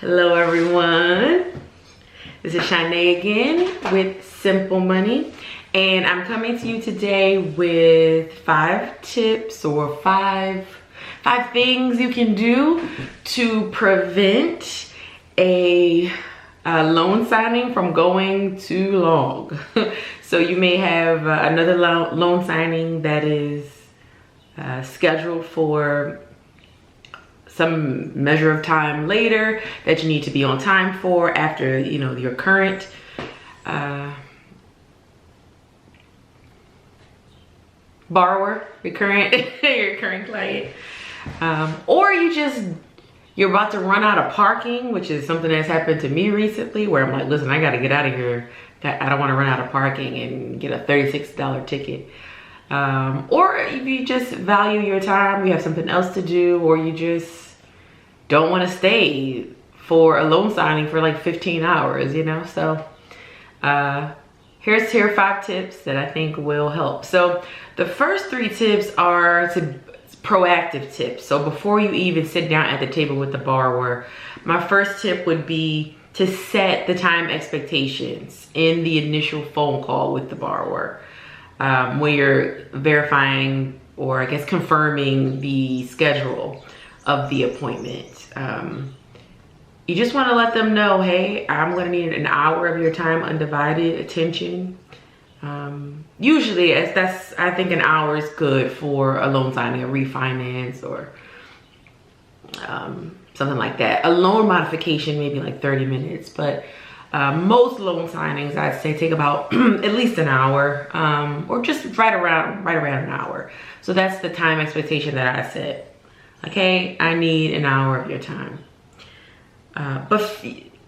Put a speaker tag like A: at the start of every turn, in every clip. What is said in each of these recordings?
A: Hello everyone, this is Shanae again with Simple Money, and I'm coming to you today with 5 tips or five things you can do to prevent a loan signing from going too long. So you may have another loan signing that is scheduled for some measure of time later that you need to be on time for after your current borrower, your current client, or you're about to run out of parking, which is something that's happened to me recently, where I'm like, listen, I got to get out of here. I don't want to run out of parking and get a $36 ticket. Or if you just value your time, you have something else to do, or you just don't want to stay for a loan signing for like 15 hours, So here are 5 tips that I think will help. So the first 3 tips are proactive tips. So before you even sit down at the table with the borrower, my first tip would be to set the time expectations in the initial phone call with the borrower. When you're verifying, or I guess confirming, the schedule of the appointment. You just want to let them know, hey, I'm going to need an hour of your time, undivided attention. Usually, I think an hour is good for a loan signing, a refinance, or something like that. A loan modification, maybe like 30 minutes, but most loan signings, I'd say, take about at least an hour, or just right around an hour. So that's the time expectation that I set. Okay, I need an hour of your time. But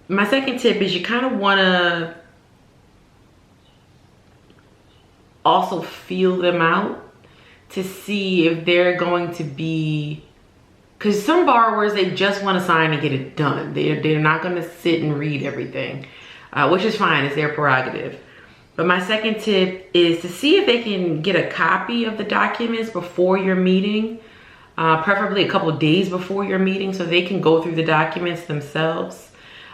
A: my second tip is you kind of want to also feel them out to see if they're going to be, because some borrowers, they just want to sign and get it done. They're not going to sit and read everything, which is fine. It's their prerogative. But my second tip is to see if they can get a copy of the documents before your meeting, preferably a couple of days before your meeting, so they can go through the documents themselves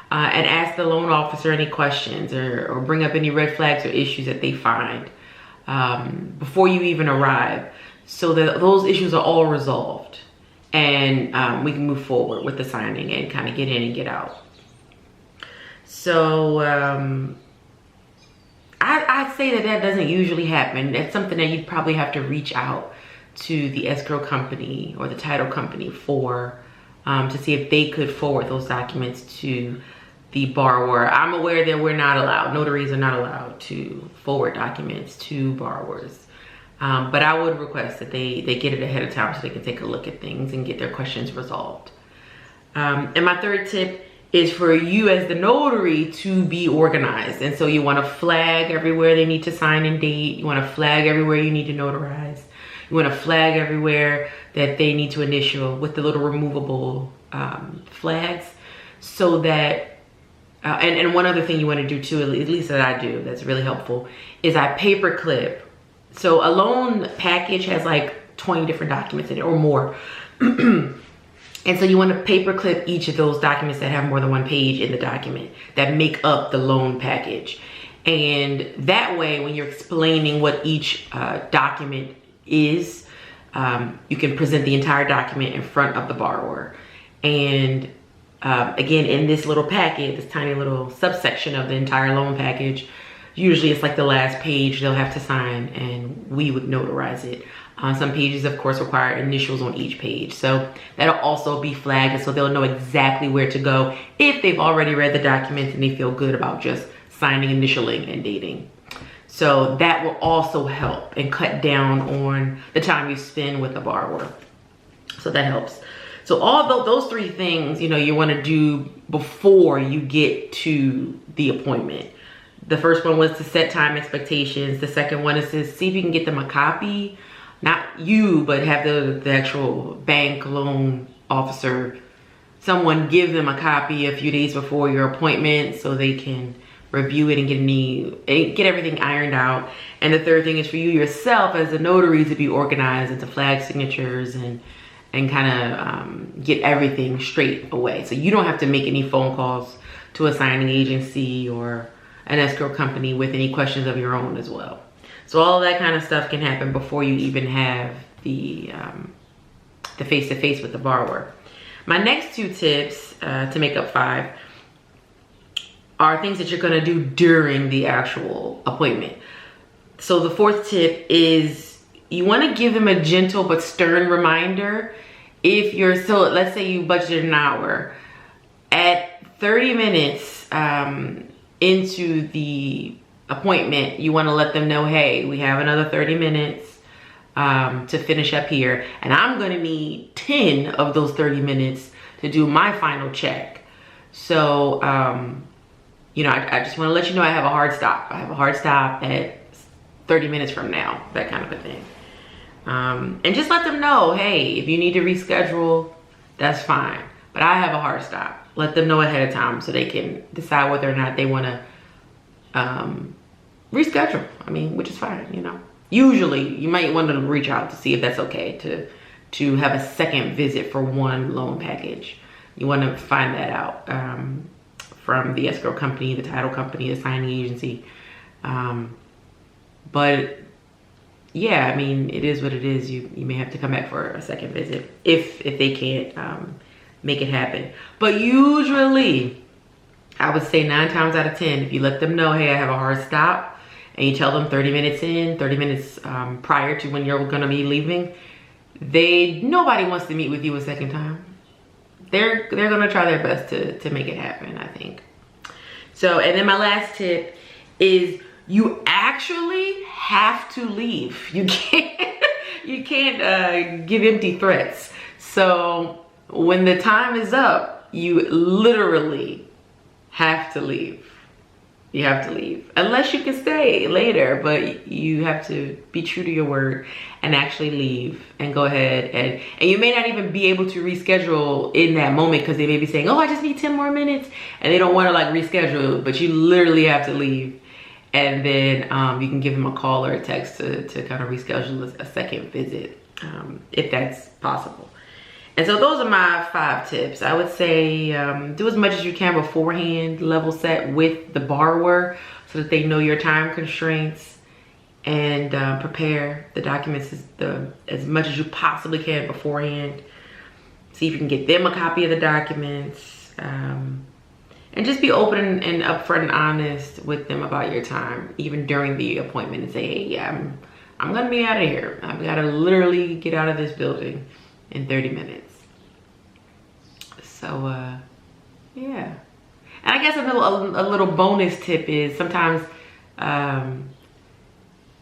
A: and ask the loan officer any questions, or bring up any red flags or issues that they find before you even arrive, so that those issues are all resolved. And we can move forward with the signing and kind of get in and get out. So I'd say that doesn't usually happen. That's something that you'd probably have to reach out to the escrow company or the title company for, to see if they could forward those documents to the borrower. I'm aware that we're not allowed, notaries are not allowed to forward documents to borrowers. But I would request that they get it ahead of time so they can take a look at things and get their questions resolved. And my third tip is for you as the notary to be organized. And so you want to flag everywhere they need to sign and date. You want to flag everywhere you need to notarize. You want to flag everywhere that they need to initial with the little removable flags, so that and one other thing you want to do too, at least that I do, that's really helpful, is I paper clip. So a loan package has like 20 different documents in it or more. And so you want to paper clip each of those documents that have more than one page in the document that make up the loan package. And that way, when you're explaining what each document is, you can present the entire document in front of the borrower. And again, in this little packet, this tiny little subsection of the entire loan package, usually it's like the last page they'll have to sign, and we would notarize it. Some pages, of course, require initials on each page. So that'll also be flagged, so they'll know exactly where to go if they've already read the documents and they feel good about just signing, initialing, and dating. So that will also help and cut down on the time you spend with the borrower. So that helps. So all those 3 things, you want to do before you get to the appointment. The first one was to set time expectations. The second one is to see if you can get them a copy. Not you, but have the actual bank loan officer, someone give them a copy a few days before your appointment so they can review it and get everything ironed out. And the third thing is for you yourself as a notary to be organized and to flag signatures and and kind of get everything straight away. So you don't have to make any phone calls to a signing agency or an escrow company with any questions of your own as well. So all of that kind of stuff can happen before you even have the face-to-face with the borrower. My next 2 tips to make up 5 are things that you're gonna do during the actual appointment. So the 4th tip is you wanna give them a gentle but stern reminder. If you're, so let's say you budgeted an hour, at 30 minutes into the appointment, you wanna let them know, hey, we have another 30 minutes to finish up here, and I'm gonna need 10 of those 30 minutes to do my final check. So, you know, I just wanna let you know I have a hard stop. I have a hard stop at 30 minutes from now, that kind of a thing. And just let them know, hey, if you need to reschedule, that's fine. But I have a hard stop. Let them know ahead of time so they can decide whether or not they wanna reschedule. I mean, which is fine, you know. Usually, you might want to reach out to see if that's okay to have a second visit for one loan package. You want to find that out from the escrow company, the title company, the signing agency. But yeah, I mean, it is what it is. You may have to come back for a second visit if they can't make it happen. But usually, I would say 9 times out of 10, if you let them know, hey, I have a hard stop, and you tell them 30 minutes in, 30 minutes prior to when you're gonna be leaving, nobody wants to meet with you a second time. They're gonna try their best to make it happen, I think. So, and then my last tip is you actually have to leave. You can't give empty threats. So when the time is up, you literally have to leave. You have to leave, unless you can stay later, but you have to be true to your word and actually leave and go ahead. And you may not even be able to reschedule in that moment because they may be saying, oh, I just need 10 more minutes. And they don't want to like reschedule, but you literally have to leave. And then you can give them a call or a text to kind of reschedule a second visit if that's possible. And so those are my 5 tips. I would say do as much as you can beforehand, level set with the borrower so that they know your time constraints, and prepare the documents as much as you possibly can beforehand. See if you can get them a copy of the documents, and just be open and upfront and honest with them about your time, even during the appointment, and say, hey, yeah, I'm gonna be out of here. I've gotta literally get out of this building in 30 minutes. So, yeah. And I guess a little bonus tip is sometimes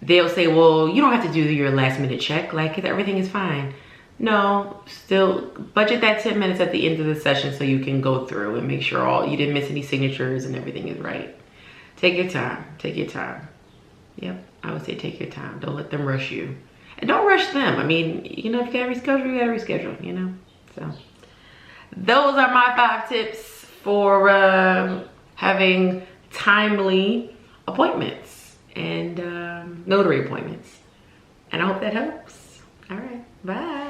A: they'll say, well, you don't have to do your last minute check. Like, everything is fine. No, still budget that 10 minutes at the end of the session so you can go through and make sure you didn't miss any signatures and everything is right. Take your time. Take your time. Yep, I would say take your time. Don't let them rush you. And don't rush them. I mean, you know, if you gotta reschedule, you gotta reschedule, you know? So those are my 5 tips for having timely appointments and notary appointments. And I hope that helps. All right, bye.